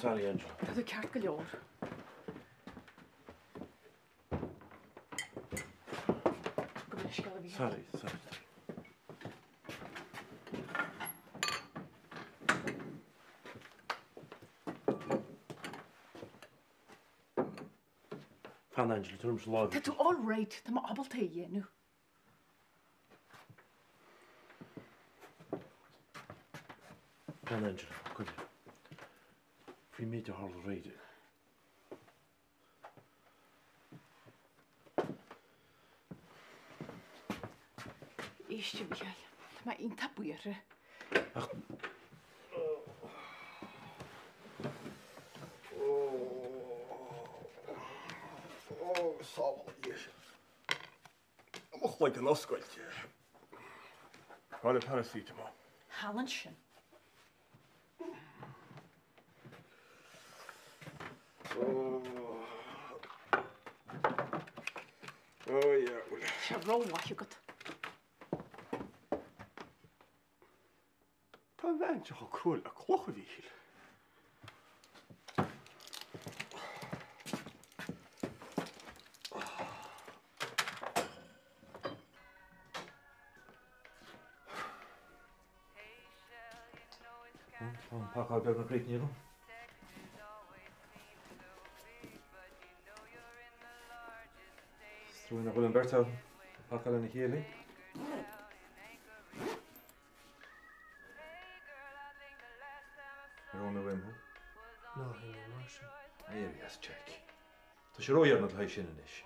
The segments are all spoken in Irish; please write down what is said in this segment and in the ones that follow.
Sorry, Angela. Tá tú ceart go leor. Go bhfuil sciall a bhí. Sorry. Fan Angela, tú rúm slá. Tá tú all right, tá má abalta I dhéanú. Fan Angela, come here. Fhí méid a hála réide. Éiste bhíal. Tá má ionta buíre. Sábal díos. Amach like an oscailt. Hála paracetamol. Hallan sin. Yeah, well. Se róhaithú go. Tá bhaintach a cruúil a clocha bhíil. Pack out a great needle. Throwing a William Bertha, pack out in the healing. You're on the wimble. No, I'm in Martian. Here he is, Jack. Tá sé róir na tlai sin inis.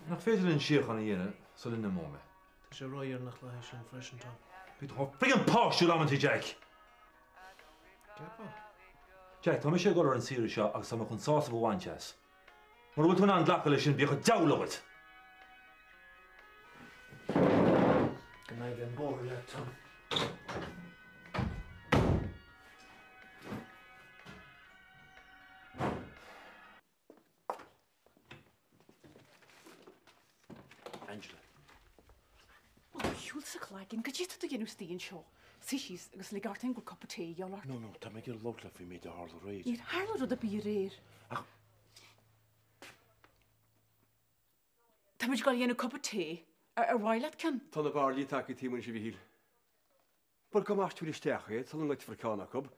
Nach féidir in siach an dhéine, sul in na móme. Tá sé roiir nach leis sin freisin Tom. Bit ho friggin' páisiú amantí, Jack. Depa? Jack, tá sé go ar an síri seo agus sama chun sása bhhainteas. Mar bhfuil tún an ghlacha lei sin bíocha dealagad. Good night, Ben Bohr, yeah, Tom. Angela. Well, hiúil sa chláigin, go dtí tú dhéanú stíon seo. Síos agus le gartain go copa té eolart. No, tá mé gur logla fhí méid a hála réid. Níor hála rud a bí réir. Tá muid gáil dhéanú copa té ar bhhailad can. Tá na bharlí take tímann si bhíil. Bur go máistú isteachché, tá an leit fricána cub.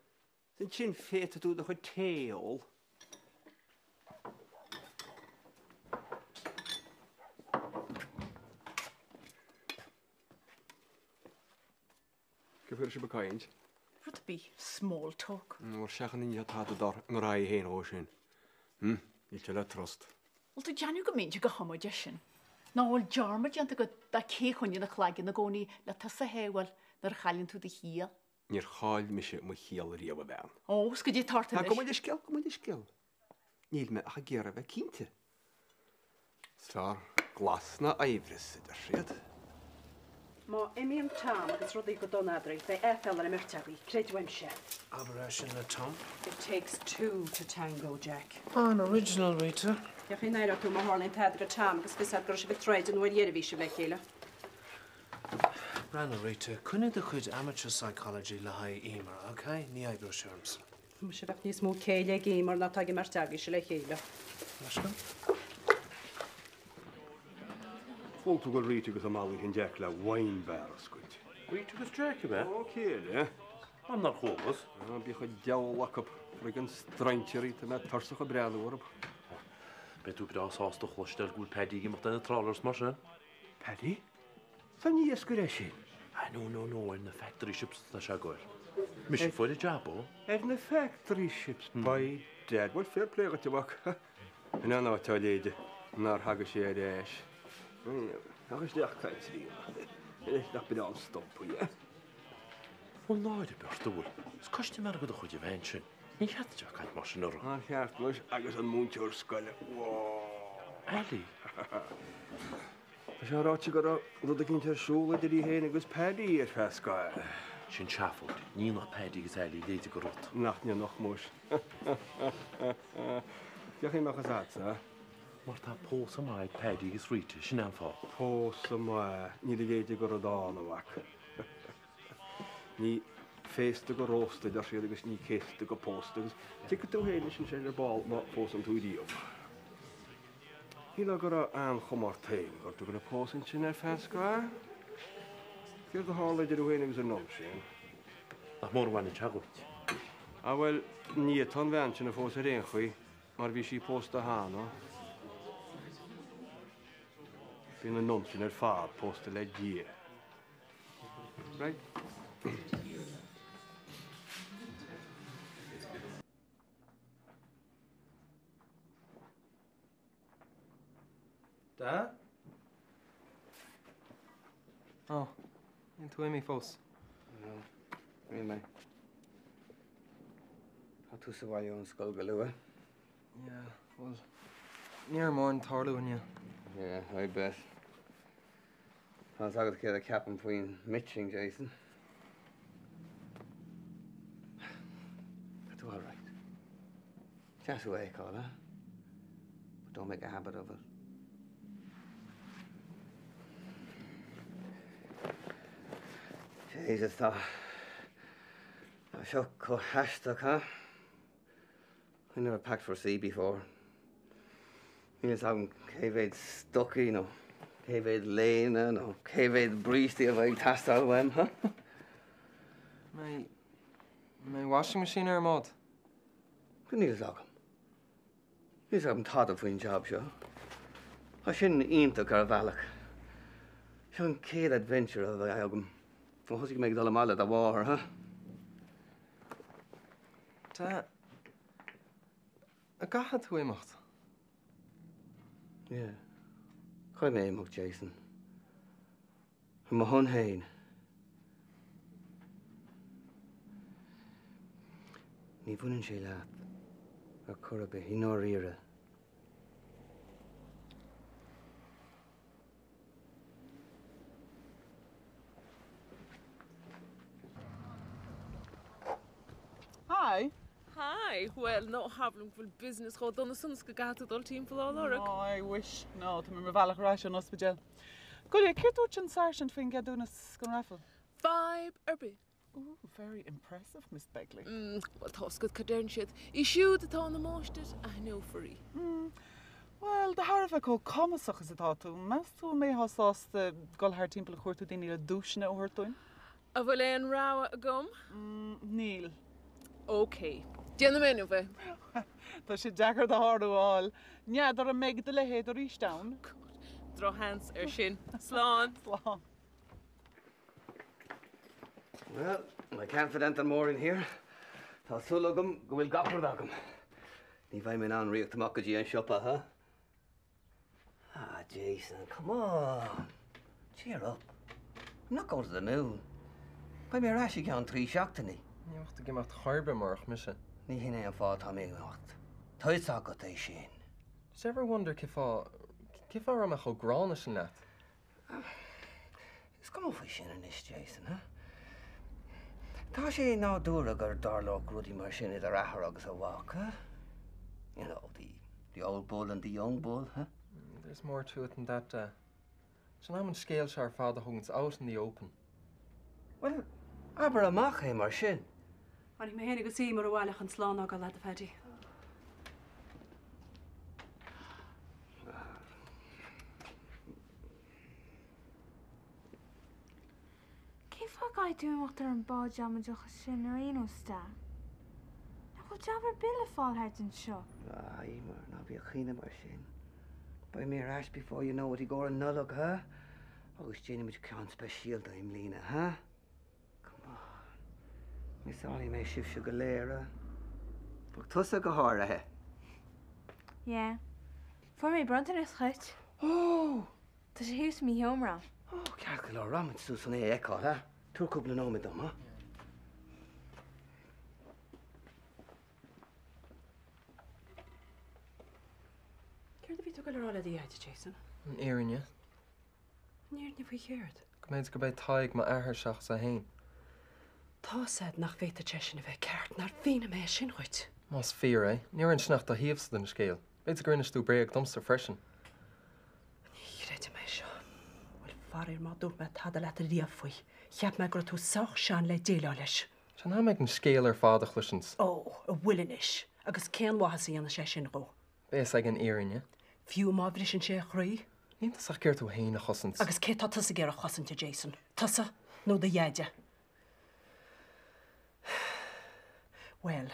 Sin sin féta tú a chuid téol. Gyfer eisiau bycaint? Rud a bí small talk. O'r siachan ni'n tad o dar yn rai hen o sy'n. Ilse le trost. Wel, dwi janu go mynd i go homod ysyn. Na ol jarmad jant go da ce chwni na chlagin na goni la tasa hewal na'r chalin tu di hia. Ni'r chael mi se mwy chiel yr iawn fewn. O, sgyd i tartan Ha, gomod ysgil. Nil me a gera fe cynti. Star, glas na eifrys ydy'r rhaid. Ma imi am tam agus rudí go donadri fe FL ar emertari, creid wemse. Aberration na Tom. It takes two to tango, Jack. An original Rita. Ja chi nair tú ma harlin tad go tam agus fis ar gros treid an wer yeri vi le chéile. Brana Rita, cynnig y chwyd amateur psychology le hai emer, okay? Ni ai brochures. Ma se bach nis mú céile gémar na tag emertagi se le chéile. Lasna? Fóltu gol rítú gus amáli hinn Jack le wine barrels gwynt. Rítú gus Jack be? O, céile. Annar chólas. Bích o diawlach up frigan straintiri te me tarsach o bread orb. Betú go sásta chlustel gúil pedí gimach den trálars mar sin? Paddy? Fan ní ysgur eisiau? No, in the factory ships na se goil. Mi sin fóide jabo? Na factory ships, by dead. Well, fair play at the work. And I know what I did. Nar hagus sé eis. Agus deach caiint sí. Nach byd an stop o ie. Wel náide berstúil. Scoiste mar go a chuide bhain sin. Ní cheat deach caiint mar sin orra. An cheart leis agus an múnteo'r scoile. Ali? Is ráte go rud a cinnte siúla idir héana agus pedí ar fescail. Sin seafód, ní nach pedí gus eilí léide go rot. Nach ní nach mús. Deach í machas atsa. Mar tá pósa maid pedí gus ríte sin an fá. Pósa mai, ní léide go rodána wach. Ní féiste go rósta dar sé agus ní céiste go pósta agus tu tú héile sin sé ar ball má fós an túdíomh. Hí le gur an chomar taim gur tú gona pósan sin ar fescá? Fir do hála idir bhhéine agus an nom sin. Ach mór bhainna teagat. A bhfuil ní tan bhean sin na fós a réon chuí, mar bhí sí pósta hána. Bhí na nom sin ar fád pósta le dí. Right? Da? Oh, into Amy fós. Rí mé. Tá tú sa bhaile an scoil go lua? Yeah, well, níor mór an tarlú in you. Yeah, I bet. Tá agad céad a ceapan faoin mitching, Jason. That's all right. Just away, call, huh? But don't make a habit of it. Jesus, tá seo có hashtag, huh? I never packed for sea before. Níos am céhhéad stoci, no céhhéad léine, no céhhéad brístí a bheith tastal weim, huh? My washing machine ar mod. Go níos agam. Níos agam táda faoin job seo. Tá sin ionach ar bhealach. Seo an céad adventure a bheith agam. Ó thusig méid dul amala a bháthar, huh? Da, a gahad tú éimecht? Yeah. Chuir mé éimeach, Jason. An mo hon hain. Ní bhuineann sé leat ar curbe hí nóir ire. Hi. Hi. Well, no hablam full business go donna suns go gata dul team full all org. No, I wish. No, to me bhealach ráis an ospidel. Good, cúirt an sergeant faoin gadúnas go raffle. 5 bit. Ooh, very impressive, Miss Begley. Well, thos good cadern shit. I shoot the town the most it. I know free. Well, the harfa go comasach is it tú. Mas tú mé hasás the golhar timple chuirtú daoine le dúisina ó thuirtúin? A bhfuil éon rá a gum? Níl. Okay. Déanna menu bheith. Tá sé deagar de háúáil. Neadar a méid de le héad ar rístáin. Draw hands ar sin. Slán. Slán. Well, I confident an mór in here. Tá súlagam go bhfuil gapar agam. Ní bhaid mé an riacht amach go dtí an siopa, huh? Ah, Jason, come on. Cheer up. I'm not going to the moon. Bhaid mé ráisi ceann trí seachtaí. Ní bhachta gimacht charbe marach mise. Ní hinné an fád tá mé nacht. Táid agat é sin. Does ever wonder kif am a cho grána sin net? Is come off sin in this, Jason, huh? Tá sé ná dúra gur darlách rudí mar sin idir ahar agus a walk, huh? You know, the old bull and the young bull, huh? There's more to it than that. So now I'm scale our father hungs out in the open. Well, aber amach é mar sin. Ani mé hénig go sí mar a bhhailech an slán á go le a fedi. Céif a gai dúach ar an bá jamadocha sin ar aon sta? Na bhfuil jabbar bil a fáilthart an seo. Ah, Emer, ná bhí a chine mar sin. By me rash before you know what he go and nullock, huh? Agus Jenny much can't special time, Lena, huh? Come on. Miss Ollie may shift sugar later. But tussa go hora, eh? Yeah. For me brunton is gut. Oh! Tá sé hús mí homra. Oh, carcail or ramen Susan e echo, huh? Two couple of no with them, huh? Ceir bhí tú go lerála dí aide, Jason? An éirin, yeah? Níir ní bhí chéirt. Go méid go bheith taig ma ahar seach sa hain. Tá said nach bhéit a tesin a bheith ceart nar bhína mé sin chuit. Mas fear, eh? Níor an snacht a híomhs den scéal. Beit a grinne stú breag dumpster freshen. Ní réite mé seo. Bhfuil farir má dúr me tad a letar díomh faoi. Cheap me gur tú soch sean le déile leis. Se ná meid an scéal ar fád a chluisins. Ó, a bhfuilinis, agus céan wathasaí an sé sin go. Bés ag an éirinne. Fiú má bhrí sin sé chraí. Nítas ach céir tú héin a chosint. Agus cé tá tusa ggéar a chosanta Jason. Tusa nó de dhéide. Well,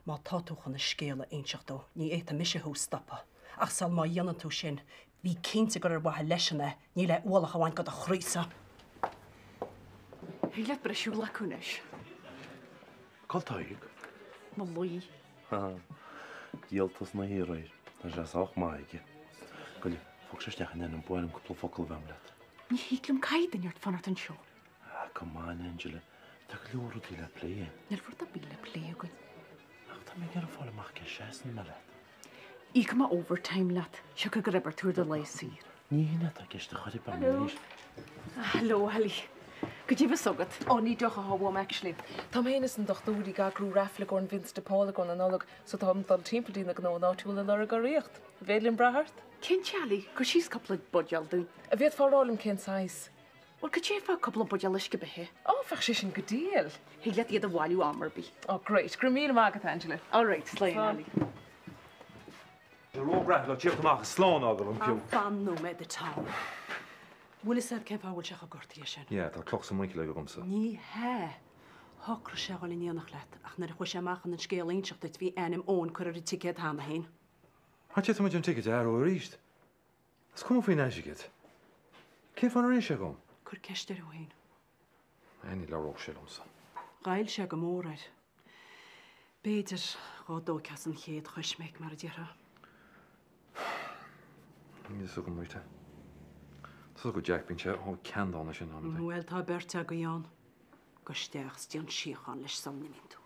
má táúchan na scéala einseachtó, ní éta mise hú stoppa. Ach sal má dhéanaan tú sin, bhí cinnte gur ar bhathe leisanna, ní le uolach amhain go a chrísa. Hí le breisiú leúnis. Coltaig? Má luí. Díaltas na híráir, na sé auch maige. Goli, fog sé stechan in an buinm cúpla focail bhemlet. Ní hílumm caiidirart fanart an seo. Come on, Angela. Tá go leúrú í le plé. Nel fur a bíle plé goin. Ach, tá mé gar fála amach ce 6 me le. Í má overtime leat, se go grebar túr de leisír. Ní hinna a geiste chuir ba mís. Hello, Halí. Go dtí bh sogad? Ó ní docha hábhm actually. Tá héananas an dochtúí ga grú rafla gon Vince de Paula gon an nólag so tá dal timpplaína gó náúla le go riocht. Bhélinn brahart? Cin tealaí go síos coppla budgeal dún. A bhéad fárálim cin sais. Well, go sé fá coppla budgeal leis go bethe. Ó, fech sé sin go díal. Hí le iad a bháilú amarbí. Oh, great. Grimíle mágad, Angela. All right, sléin, Halí. The rógrach le tíochtach a slán agam an piú. Fan nó me de tá. Bhfuil is ce fáhfuil seach a gortaí sin. Yeah, tá cloch sa muici le gomsa. Ní he. Thocra se gáil íonach leat, ach na chu sé amachchan an scéal einseach dat bhí anim ón chuir a ticket hána hain. Hat sé muid an ticket ar ó ríist? Is cum faoin eisiget? Cé fan rééis se gom? Chur ceiste ó hain. Any le róg sé lomsa. Gail se go mórraid. Béidir gádó cas an chéad chuismeic mar a ddíra. Ní so go muite. Tá go Jack bin se ó ceandána sin an. Bhfuil tá berte go dheán. Go steach stíon siochan leis somnimintú.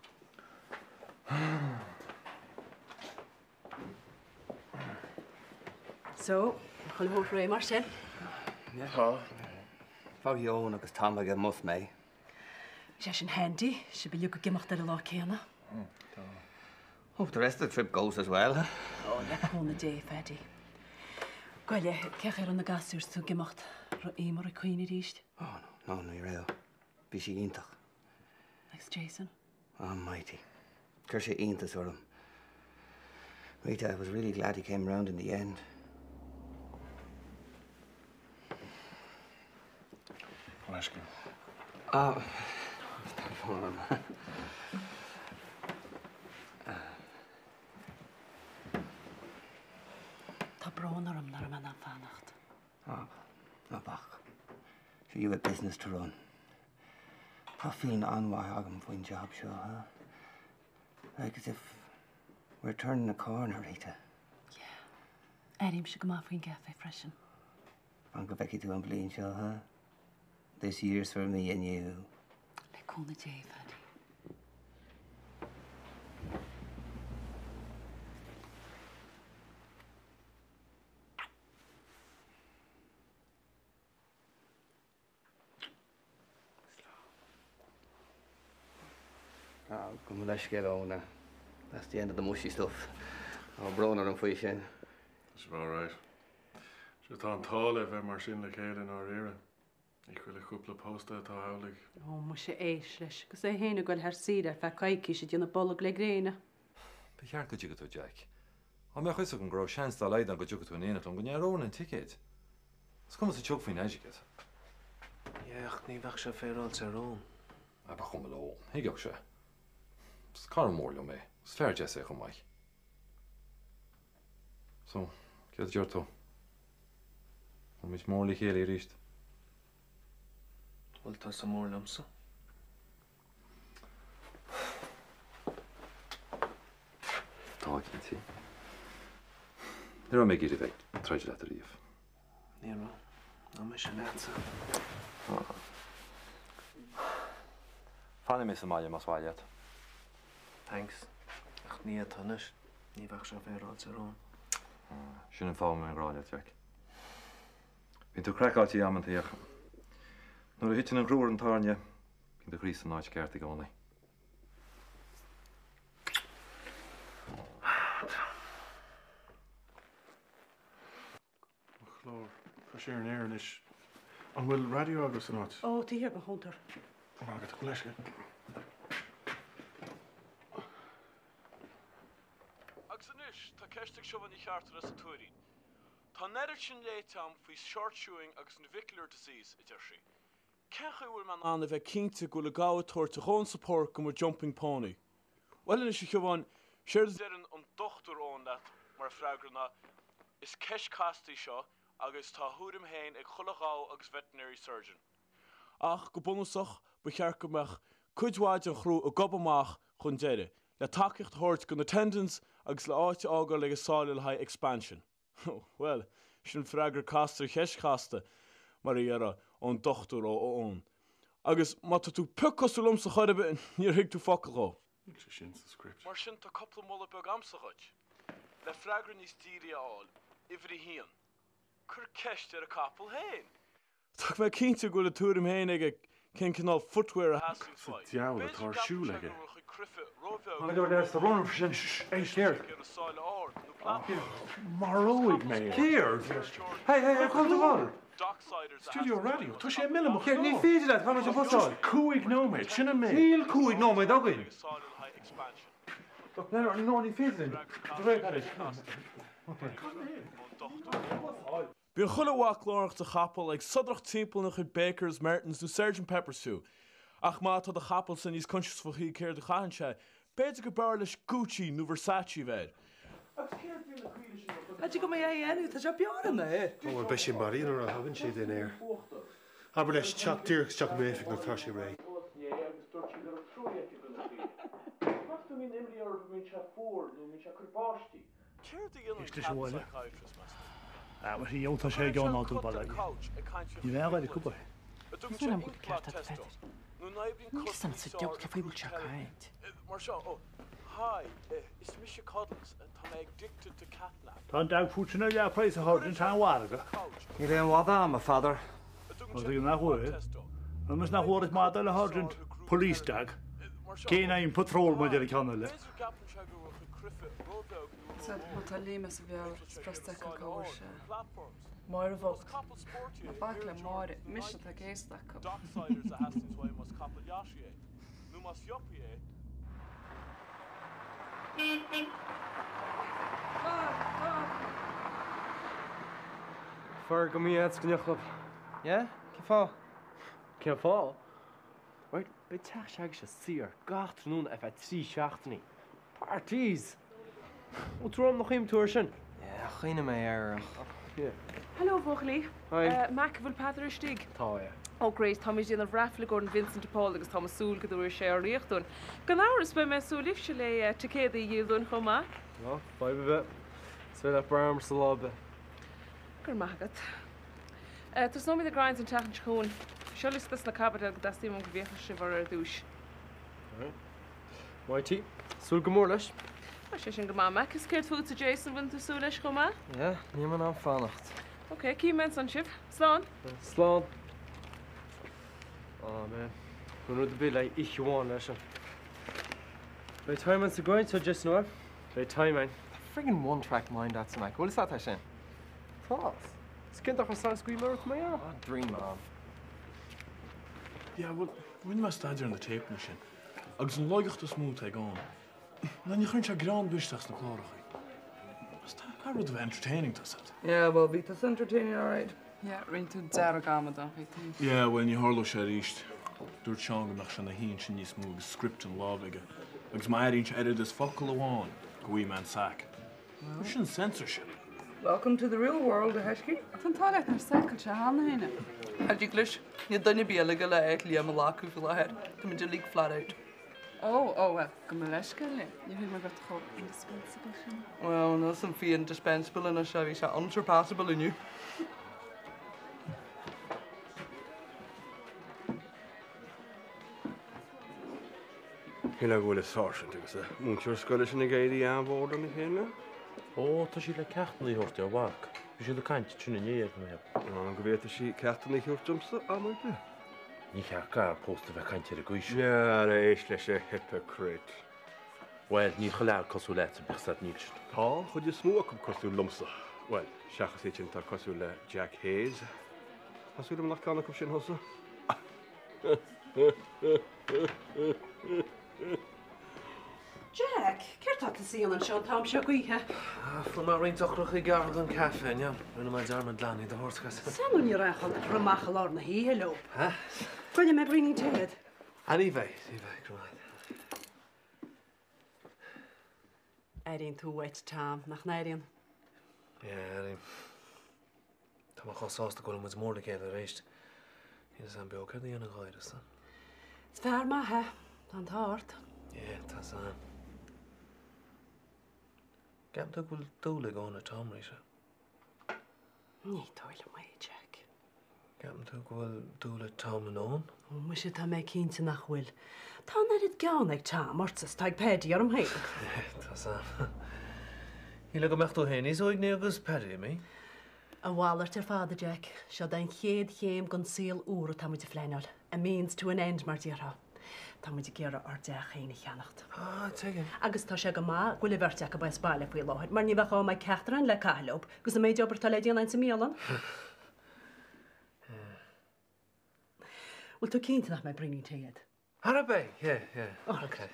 So, chuil bhór ré mar sin? Tá. Fá dheón agus tá go muth mé. sé sin handy, sé bhí go gimachta a lá céanna. Hope the rest of the trip goes as well, huh? Ó, le chuna dé fedi. Goile, ceach ar an na gasúrs tú gimacht ro émar a cuoine ríist? Oh, no, no, you're real. Bhí sé iontach. Thanks, Jason. Almighty. Cur sé iontas or him. Rita, I was really glad he came round in the end. Flashkin. Tá brán orm nar man an fannacht. No bach. So you have business to run. Tá fín anmhaith agam faoin job seo, huh? Like as if we're turning a corner, Rita. Erim se go má faoin gafe freisin. An go bheici tú an blion seo, huh? This year's for me and you. Le cúna dé fedi. Oh, come let's get on now. That's the end of the mushy stuff. Oh, Broner and Fishin. That's about right. Just on tall if I'm marching like head in our era. Equally couple of posts at howlig. Ó, mu sé éis leis, gus é héna goil ar síidir fe caiici sé dúna bollag le gréine. Be chear go dúgad tú, Jack. Á me chuise an gro seans dá leid an go dúgad tú an éanaach go nearrón an ticket. Is cum sa teog faoin eisiget. Ach, ní bheith se féráil sa rón. A ba chum lo. Higeach se. Is car mór le mé. Is fair Jesse chum mai. So, get your to. Om mis mór le chéile ríist. Bhfuil tá sa mór lamsa. Tá cintí. Níor mé gaidir bheith treidir leat a riomh. Ní ra. Ná me se leatsa. Fanna mé sa maiile mas bhailiad. Thanks. Ach, ní atanis. Ní bheith se féráil sa rón. Sin an fáim an gráile, Jack. Bhín tú crackátí ammantaíach. Nuair a hitin an grúir an tarne, cinn do chrís an áid ceart i gánaí. Chlór, for sé an éan is. An bhfuil radio agus an áit. Ó, tí go húntar. Mágad go leisce. seomhan I cheartar as a tuairín. Tá neidir sin léitam faoi short chewing agus navicular disease I deir sí. Cechuúil man an a bheith cínte go le gáhatóir a chun support go mar jumping pony. Well in is seomhan séir an dochtúr ón dat mar freigrana is ceis castí seo agus tá thuúrim héin ag chulagá agus veterinary surgeon. Ach go bunasach ba chearcamach cuidháid an chrú a gobamach chun deire, le takeíocht thuirt go na tendons agus le áite ága le sáil high expansion. Well, sin freigur castar cheis casta mar I dhearra ón dochtúr ón. Agus má tú pucasú lumsa chuirbh níor hiic tú focaá. Mar sin tá coppla molla beg amsachuid. Le freigur níos díri áil, ifri hían. Cur ceist ar a capel héin. Tá bheith cínte go le túrim héin ag cén canál footwear a hasú fáid. Diabla tar siú leige. Má go leis a runm sin é céir. Maróig mé. Céir? Hey, chuil do bhil. Studio radio, tá sé mille mo. Ní féidir le fan a bhá. Cúig nóméid, sinna mé. Níl cúig nóméid againn. No, ní féidir. Bhíon chulahhaach lárach a chapel ag sudrach timppla nach chud Bakers, Mertens nó Sgt. Peppersú. Ach má tá a chapel san níos conscious faí céir de chaanse, beidir go bar leis Gucci nó Versace bheith. Had go mé enú tá se bearna é. Ó be sin maríar a hagann siad in air. Aber leis chattíach teach méfik na tá sé ré. Iste bhile? Mar hí ónta sé gán á tú ball. Ní bheith go cúpa. Níl am go ceart a fed. Níl san sa deoch le faoibúil se caint. Mar seo, hi, is Misha Cuddles, tá ag addicted to catnap. Tá dag fútena le préis a háin tá bhharga. Ní ré an bhá am a father. Mas ag nachhuair. An mas nachhuair má le háint police dag. Céine on patrol má deir ceanna le. Tá líime sa bheall sprasta go gáir se. Mar a bhocht. Bach le mar mis a géiste go. Docksiders a hastings way must couple yashi. Nu mas yopi eh. Far go mí gneachlap. Yeah? Cí fá? Cean fá? Right, be teach seag se sir, gachtnún a bheith trí seachtaní. Parties! Ó trúm nach chéim túair sin? Yeah, chuine mé ar. Hello, Vochlí. Hi. Mac bhfuil Padar Stig. Tá é. Oh, great, Thomas díana rafla go an Vincent de Paul agus Thomas súl go dúir sé ar riochtún. Gan áras be me súlih se le ticéad a dhéadún chomá? No, fáib bheith. Sve le bram sa lábe. Gur magat. Tás nóid a gráins an teachan chún. Seolis tas na cabad go dastíim go bhécha se bhar ar dúis. Maití, súl go mór leis? sé sin go má Mac is céir fút a Jason bhain tú sú leis chomá? Yeah, ní man an fannacht. Ok, cí men san sib. Slán? Slán. Oh, man. Gwn nhw dy bil ai ich yw'n leis. Be time man sa gwain to just no? Be time man. Friggin' one-track mind that's Mac. What is that I saying? Thoughts? Skint off a sound scream over my arm. Oh, dream on. Yeah, well, when my stadier on the tape machine, agus an loigecht is smooth ag on. Dan je kunt je grand busdags na klárach. How would be entertaining to it? Yeah, well, Vita's entertaining, all right. Yeah, rin tú dear gama da, Yeah, when you harlo sé ríist, dúirt seán nach sin na hín sin níos mú script an lábige. Agus mai rinch edit is focal aháin, go bhí man sac. Sin censorship. Welcome to the real world, Heshki. Tan tálacht nar cycle se hána héine. Had you glish? You done be a legal egg, Liam Malaku for the head. Come into leak flat out. Oh, well, go me leis go le. You hear me got to go indispensable sin. Well, no, some fee indispensable and a shabby shot unsurpassable in you. Hila gwyl y sarsiant, ag sa. Mwntio'r sgwylus yn y geiri am fod yn y hyn, O, ta si le ceachtan í thuirte a bhac. Bhí si le caint tuna níag na heb. An go bhéta si ceachtan í thuirtumsa a muinte. Ní cheach gar posta bheith caint ar a gúis. Ja, na éis leis sé hypocrite. Wel, ní choleir cosú leit a bechsad níl sin. Tá, chud is smú acum cosú lumsa. Wel, seachas é sin tar cosú le Jack Hayes. Hasú am nach canna cum sin hosa? Jack, ceir tá síon an seo tám seo gaithe. Fu mar rionach i gar an café, ne? Rwy'n yma darmad lan i dy hortgas. Samwn ni rachel rymach lor na hi, hello. Ha? Gwyle me brini tead. Ani fe, gwnaed. Erin tú weit tam, nach nairion. Ie, Erin. Ta ma chos os da gwrdd mwyd môr da gael ar eist. Hyn ys am bio cyrdi yn y gwair ys dan. Sfer ma he, dan tart. Ie, ta san. Gam da gwrdd dwlig o'n y tom reisio. Ni toil am ei, Jack. Gam da gwrdd dwlig tom yn o'n? O, mysio ta me cynta nach wyl. Ta na ryd gawn eich tam, ortsas tag pedi ar ymheil. Ie, ta san. Hila gymach do hen, is oig neogos peri mi? A waller ter father, Jack. Sio da'n ched chem gon seal oer o tam wedi flenol. A means to an end, mar dira. Tam wedi gera ar deach ein i chianacht. Ah, tegin. Agus ta siag yma, gwyle fertiach a baes baile pwy lohed. Mar ni fach o mai Catherine le cahlwb. Gws y meidio aberta ledi yn ein sy'n mielon. Wel, to cynt nach mai bryni'n teid. Harabay, ie. Okay.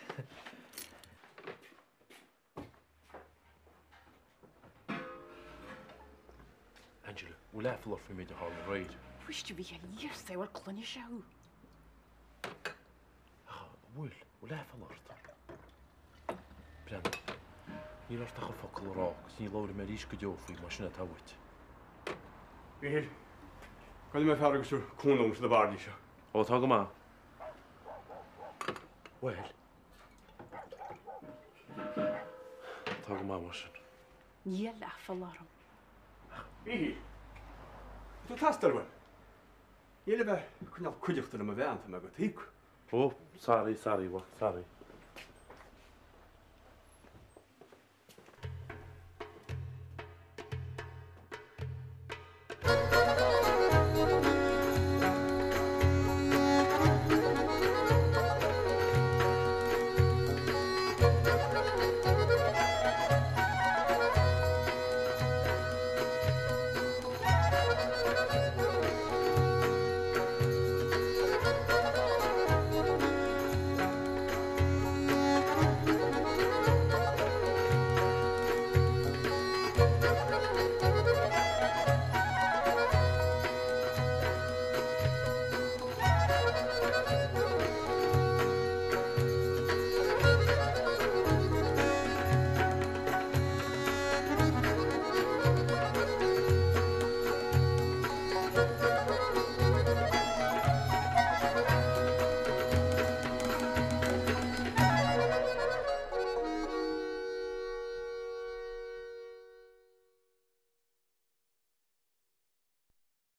Angela, we'll have to look for me to hold the raid. Wish to be a year, say, well, clun you show. We'll have to look. Bren, you'll have to have a fuckle of rock, so you'll load a medish good job for your machine at Howard. Here. Gwyle me ffarag yswr cwn lwng sydd y bardi sio. O, tog yma. Wel. Tog yma, machine. Ni laff a larum. Ihi. Du tastar wan. Ile be, cwnnal cwydych dyn am y fean, tam ag o teig. Oh, sorry, what? Sorry.